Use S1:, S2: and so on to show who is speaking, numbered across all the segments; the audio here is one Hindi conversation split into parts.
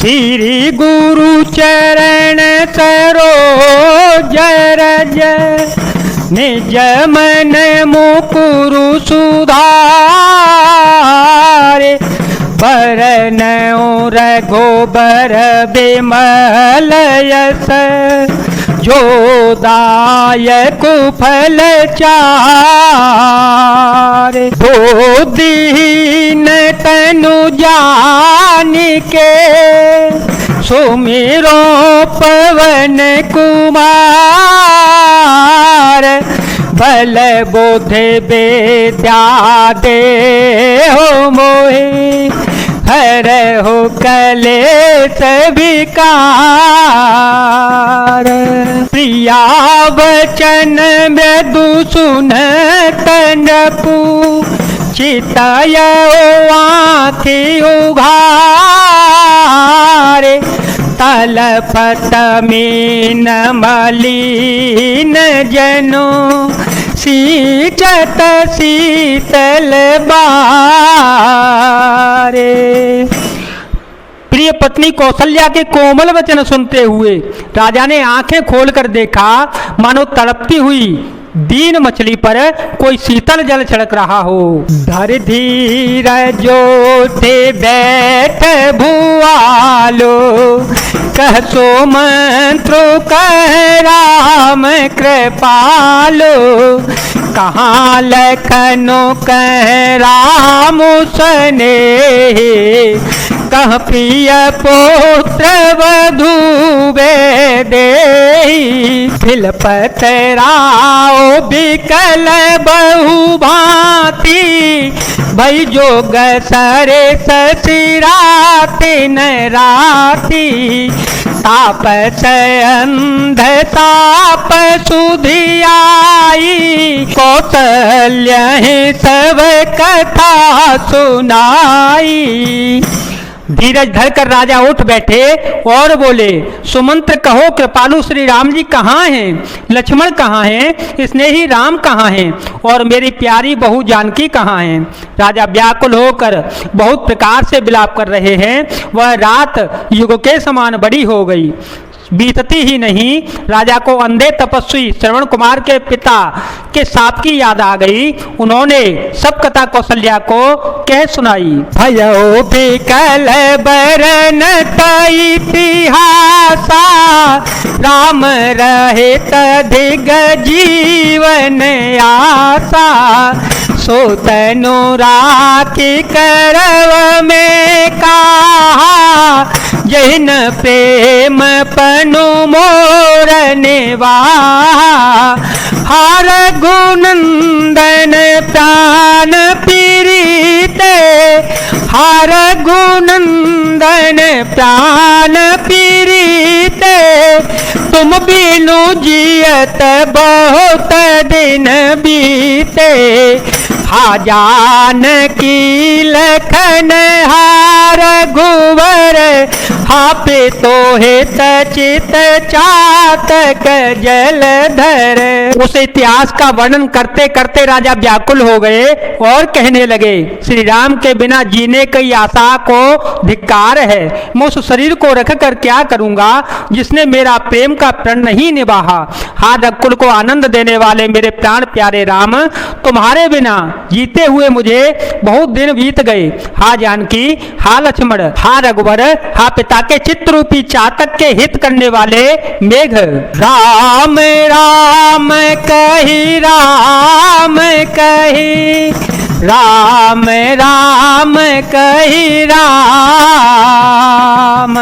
S1: श्री गुरु चरण सरोज रज निज मन मुकुरु सुधारे बरन रघुबर बिमल यस जो दायक फल चारे। दो दीन तनु जान के सुमिरो पवन कुमार बल बुद्धि विद्या दे हो मोहि हर हो कलेश विकार। प्रिया वचन मृदु सुनतनपु चितय आँखि उघारे तलपत मीन मलिन जनो सींचत शीतल बारे। प्रिय पत्नी कौशल्या के कोमल वचन सुनते हुए राजा ने आंखें खोलकर देखा मानो तड़पती हुई दीन मछली पर कोई शीतल जल छिड़क रहा हो। धर धीर जोते बैठ भुआलो कह सो मंत्र कह राम कृपालो कहाँ लखनो कह राम सने कह प्रिय पुत्र वधू दे खिलपत राव बिकल बहु भांति भई जोग सरे ससिराति न राति तापस अंध ताप सुधि आई कौशल्य सब कथा सुनाई। धीरज धरकर राजा उठ बैठे और बोले सुमंत्र कहो कृपालु श्री राम जी कहाँ हैं, लक्ष्मण कहाँ हैं, स्नेही राम कहाँ हैं और मेरी प्यारी बहू जानकी कहाँ हैं। राजा व्याकुल होकर बहुत प्रकार से विलाप कर रहे हैं। वह रात युग के समान बड़ी हो गई। बीतती ही नहीं राजा को अंधे तपस्वी श्रवण कुमार के पिता के साप की याद आ गई। उन्होंने सब कथा कौशल्या को कह सुनाई। भयो बिकल बरन इतिहासा राम रहे तधिग जीवन आशा सो तनु राखी करव में कहा जैन प्रेम पनु मोर निवाहा हर गुनंदन प्राण पीड़िते हर गुनंदन प्राण पीड़िते तुम बिनु जियत बहुत दिन बीते हा जानकी लखन हार घुवर हापे तो हे चित चातक जलधर। उस इतिहास का वर्णन करते करते राजा व्याकुल हो गए और कहने लगे श्री राम के बिना जीने की आशा को धिक्कार है। मैं उस शरीर को रख कर क्या करूंगा जिसने मेरा प्रेम का प्रण नहीं निभाहा। हा रघुकुल को आनंद देने वाले मेरे प्राण प्यारे राम तुम्हारे बिना जीते हुए मुझे बहुत दिन बीत गए। हा जानकी हा लक्ष्मण हा रघुवर हा पिता के चित्र रूपी चातक के हित करने वाले मेघ। राम राम कही राम कही राम राम कही राम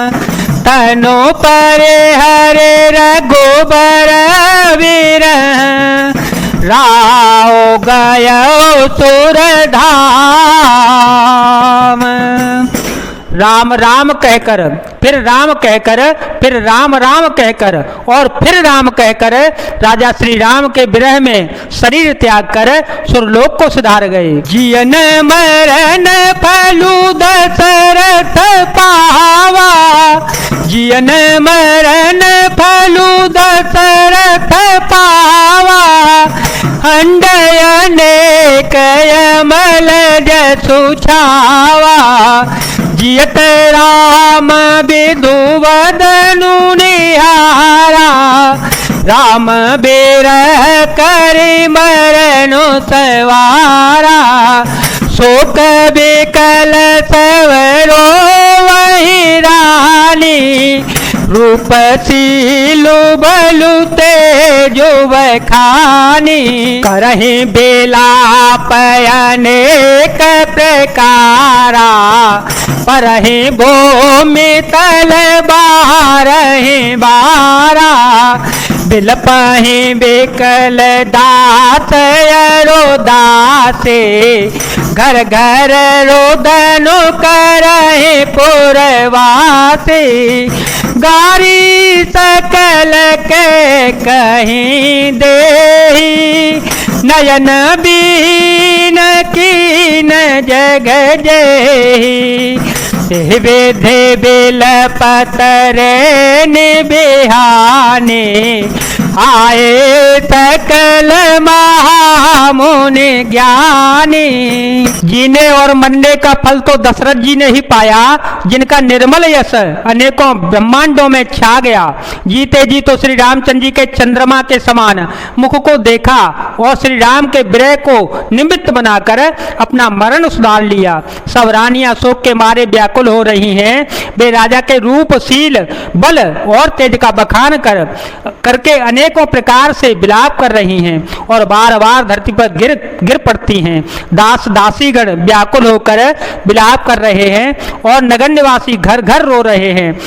S1: तनो परे हरे रघुबर वीर राव गयो सुरधाम। राम राम कहकर फिर राम कहकर फिर राम राम कहकर और फिर राम कहकर राजा श्री राम के विरह में शरीर त्याग कर सुरलोक को सुधार गए। जियन मरण फलु दशरथ पावा जियन मरण फलु दशरथ पावा अंडयने कयमल जसु छावा जियत राम विधुवदनु निहारा, राम बिरह करे मरनु सवारा। शोक बिकल सवरो वही रानी, रूपसीलु बलु तेजो बखानी। करहि बिलाप अनेक प्रकारा, परहि भूमि तल बारहि बारा। बिलपहि बिकल दास अरो दासे, घर घर रोदनु करहि पुरवासी। गारी सकल के कहीं देहि, नयन बीन कीन जग जेहि। विधि बिलपतरे निबिहाने, आए सकल महामुनि ज्ञानी। जीने और मरने का फल तो दशरथ जी ने ही पाया, जिनका निर्मल यश अनेकों ब्रह्मांडों में छा गया। जीते जी तो श्री रामचंद्र जी के चंद्रमा के समान मुख को देखा और श्री राम के विरह को निमित्त बनाकर अपना मरण सुधार लिया। सब रानियां शोक के मारे व्याकुल हो रही हैं। वे राजा के रूप, शील, बल और तेज का बखान करके अनेकों प्रकार से विलाप कर रही हैं और बार बार धरती पर गिर पड़ती हैं। दास दासीगण व्याकुल होकर विलाप कर रहे हैं और नगर निवासी घर घर रो रहे हैं।